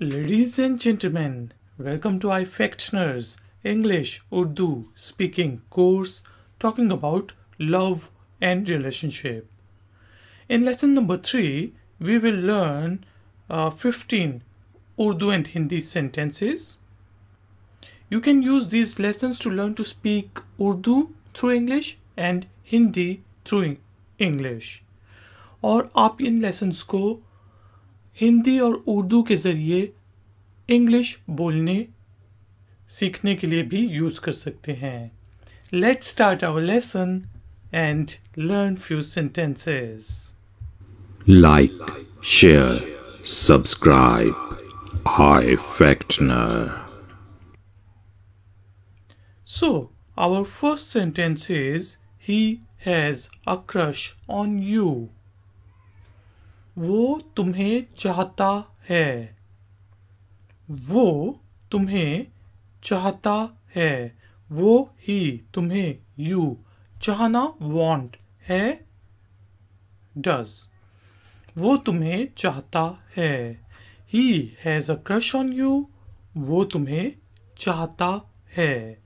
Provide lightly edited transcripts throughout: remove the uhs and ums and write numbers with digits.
Ladies and gentlemen, welcome to iFactioners English Urdu speaking course talking about love and relationship. In lesson number 3, we will learn 15 Urdu and Hindi sentences. You can use these lessons to learn to speak Urdu through English and Hindi through English. और आप इन lessons को हिंदी और उर्दू के ज़रिए English बोलने सीखने के लिए भी यूज़ कर सकते हैं. Let's start our lesson and learn few sentences. Like, share, subscribe. iFactioner. So, our first sentence is he has a crush on you. वो तुम्हें चाहता है. वो तुम्हें चाहता है. वो ही तुम्हें you चाहना want है does. वो तुम्हें चाहता है. He has a crush on you. वो तुम्हें चाहता है.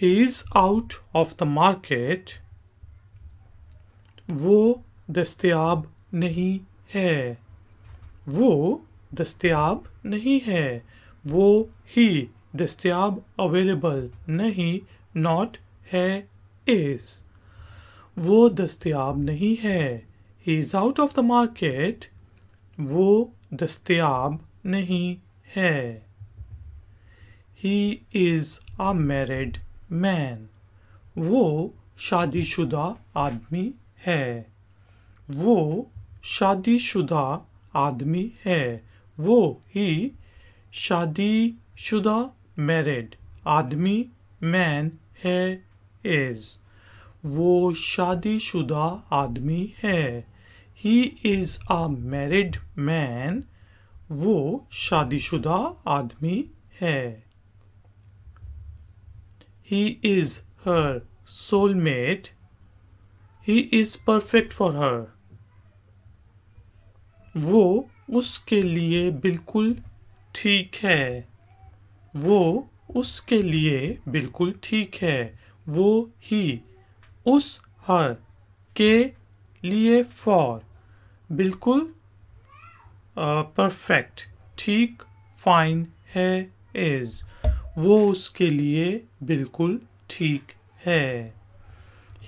He is out of the market. वो दस्तयाब नहीं है. वो दस्तयाब नहीं है. वो ही दस्तयाब अवेलेबल नहीं not है is. वो दस्तयाब नहीं है. He is out of the market. वो दस्तयाब नहीं है. He is a married man. वो शादीशुदा आदमी है. वो शादीशुदा आदमी है. वो ही शादीशुदा मैरिड आदमी मैन है is. वो शादीशुदा आदमी है. He is a married man. वो शादीशुदा आदमी है. He is her soulmate. He is perfect for her. वो उसके लिए बिल्कुल ठीक है. वो उसके लिए बिल्कुल ठीक है. वो ही उस हर के लिए for बिल्कुल परफेक्ट ठीक फाइन है is. वो उसके लिए बिल्कुल ठीक है.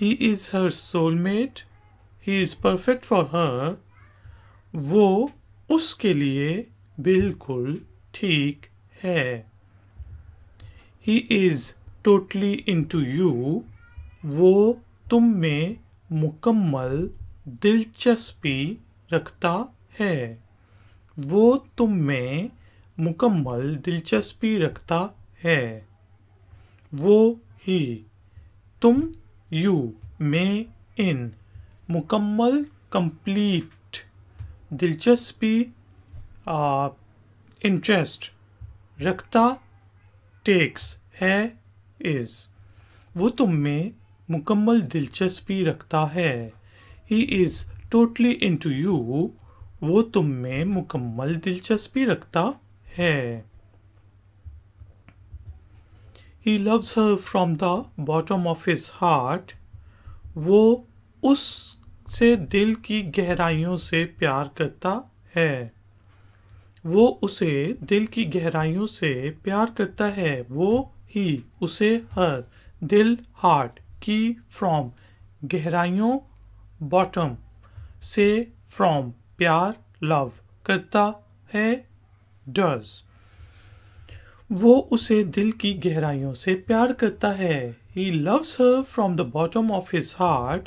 He is her soulmate. He is perfect for her. वो उसके लिए बिल्कुल ठीक है. He is totally into you. वो तुम में मुकम्मल दिलचस्पी रखता है. वो तुम में मुकम्मल दिलचस्पी रखता है. वो ही तुम you में in मुकम्मल कंप्लीट दिलचस्पी इंटरेस्ट रखता टेक्स है is. वो तुम में मुकम्मल दिलचस्पी रखता है. He is totally into you. वो तुम में मुकम्मल दिलचस्पी रखता है. He loves her from the bottom of his heart. वो उससे दिल की गहराइयों से प्यार करता है. वो उसे दिल की गहराइयों से प्यार करता है. वो ही उसे हर दिल हार्ट की फ्रॉम गहराइयों बॉटम से फ्रॉम प्यार लव करता है डज. वो उसे दिल की गहराइयों से प्यार करता है. He loves her from the bottom of his heart.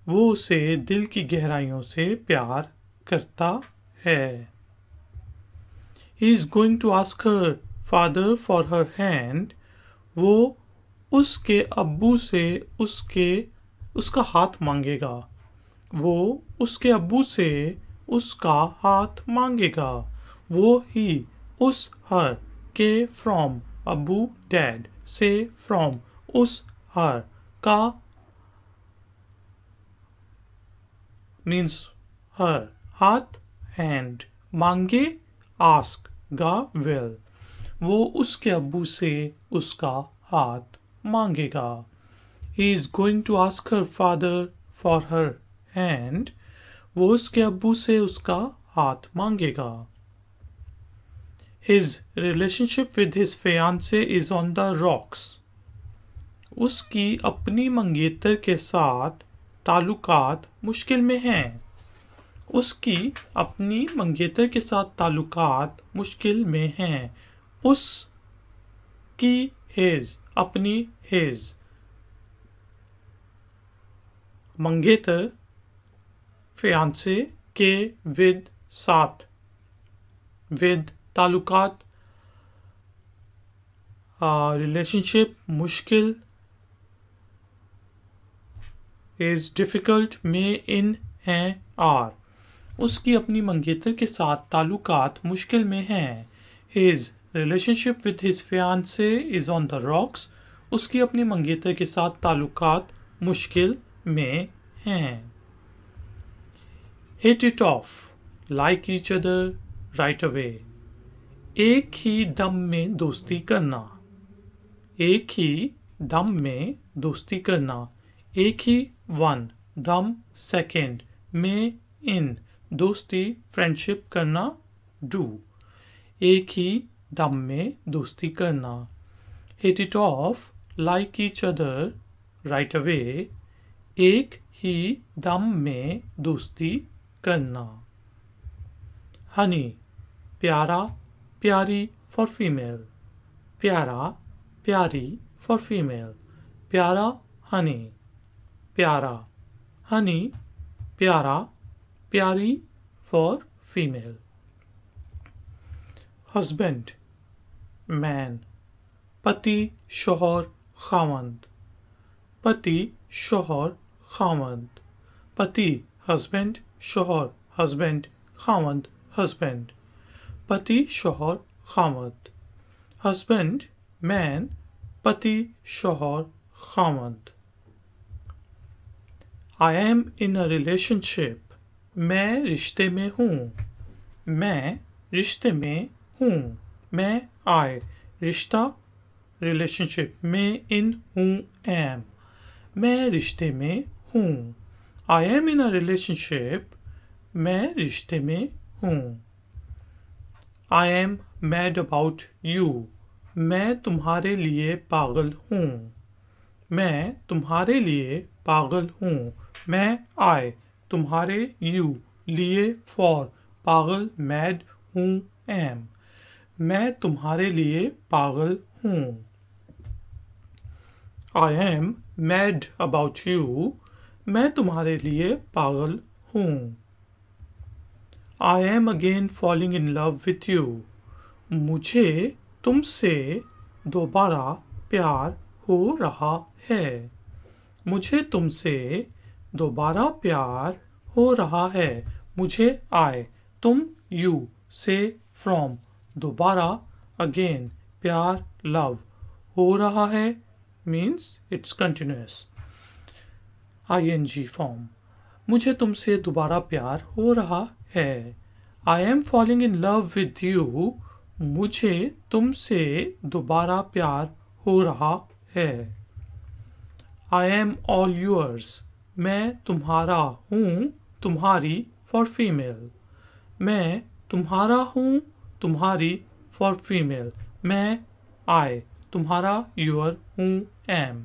वो उसे दिल की गहराइयों से प्यार करता है. He is going to ask her father for her hand. वो उसके अब्बू से उसका हाथ मांगेगा. वो उसके अब्बू से उसका हाथ मांगेगा. वो ही उस हर के फ्रॉम अब्बू डैड से फ्रॉम उस हर का means her हाथ hand मांगे आस्क गा विल, वो उसके अब्बू से उसका हाथ मांगेगा। He is going to ask her father for her hand, वो उसके अब्बू से उसका हाथ मांगेगा। His relationship with his fiancée is on the rocks, उसकी अपनी मंगेतर के साथ ताल्लुकात मुश्किल में हैं। उसकी अपनी मंगेतर के साथ ताल्लुकात मुश्किल में हैं। उसकी his अपनी his मंगेतर fiancé के with साथ with ताल्लुकात रिलेशनशिप मुश्किल is difficult में in हैं are, उसकी अपनी मंगेतर के साथ ताल्लुकात मुश्किल में हैं। His relationship with his fiancée is on the rocks, उसकी अपनी मंगेतर के साथ ताल्लुकात मुश्किल में हैं। Hit it off, like each other right away, एक ही दम में दोस्ती करना। एक ही दम में दोस्ती करना। एक ही वन दम सेकेंड में इन दोस्ती फ्रेंडशिप करना डू। एक ही दम में दोस्ती करना। Hit it of like each other right away, एक ही दम में दोस्ती करना। हनी प्यारा प्यारी फॉर फीमेल, प्यारा प्यारी फॉर फीमेल, प्यारा हनी, प्यारा हनी, प्यारा प्यारी फॉर फीमेल। हस्बैंड मैन, पति शोहर खावंद, पति शोहर खावंद, पति हस्बैंड शोहर हस्बैंड खावंद हस्बैंड, पति शोहर खावंद। हस्बैंड मैन, पति शोहर खावंद। I am in a relationship, मैं रिश्ते में हूँ। मैं रिश्ते में हूँ। मैं I रिश्ता रिलेशनशिप में इन हूँ am, मैं रिश्ते में हूँ। I am in a relationship, मैं रिश्ते में हूँ। I am mad about you, मैं तुम्हारे लिए पागल हूँ। मैं तुम्हारे लिए पागल हूँ। मैं I तुम्हारे you लिए for पागल mad हूँ am, मैं तुम्हारे लिए पागल हूँ। I am mad about you, मैं तुम्हारे लिए पागल हूँ। I am again falling in love with you, मुझे तुमसे दोबारा प्यार हो रहा है। मुझे तुमसे दोबारा प्यार हो रहा है। मुझे I तुम you से from दोबारा again प्यार love हो रहा है means it's continuous ing form। मुझे तुमसे दोबारा प्यार हो रहा है। I am falling in love with you, मुझे तुमसे दोबारा प्यार हो रहा है। I am all yours, मैं तुम्हारा हूँ तुम्हारी for female, मैं तुम्हारा हूँ तुम्हारी for female, मैं I तुम्हारा your हूँ am,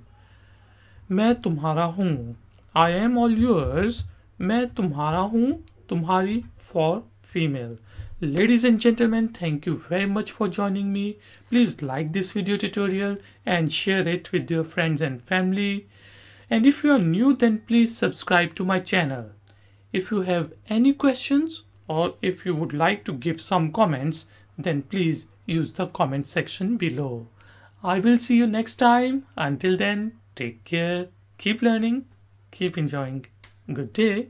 मैं तुम्हारा हूँ। I am all yours, मैं तुम्हारा हूँ तुम्हारी for female। Ladies and gentlemen, thank you very much for joining me. Please like this video tutorial and share it with your friends and family. And if you are new, then please subscribe to my channel. If you have any questions or if you would like to give some comments, then please use the comment section below. I will see you next time. Until then, take care, keep learning, keep enjoying. Good day.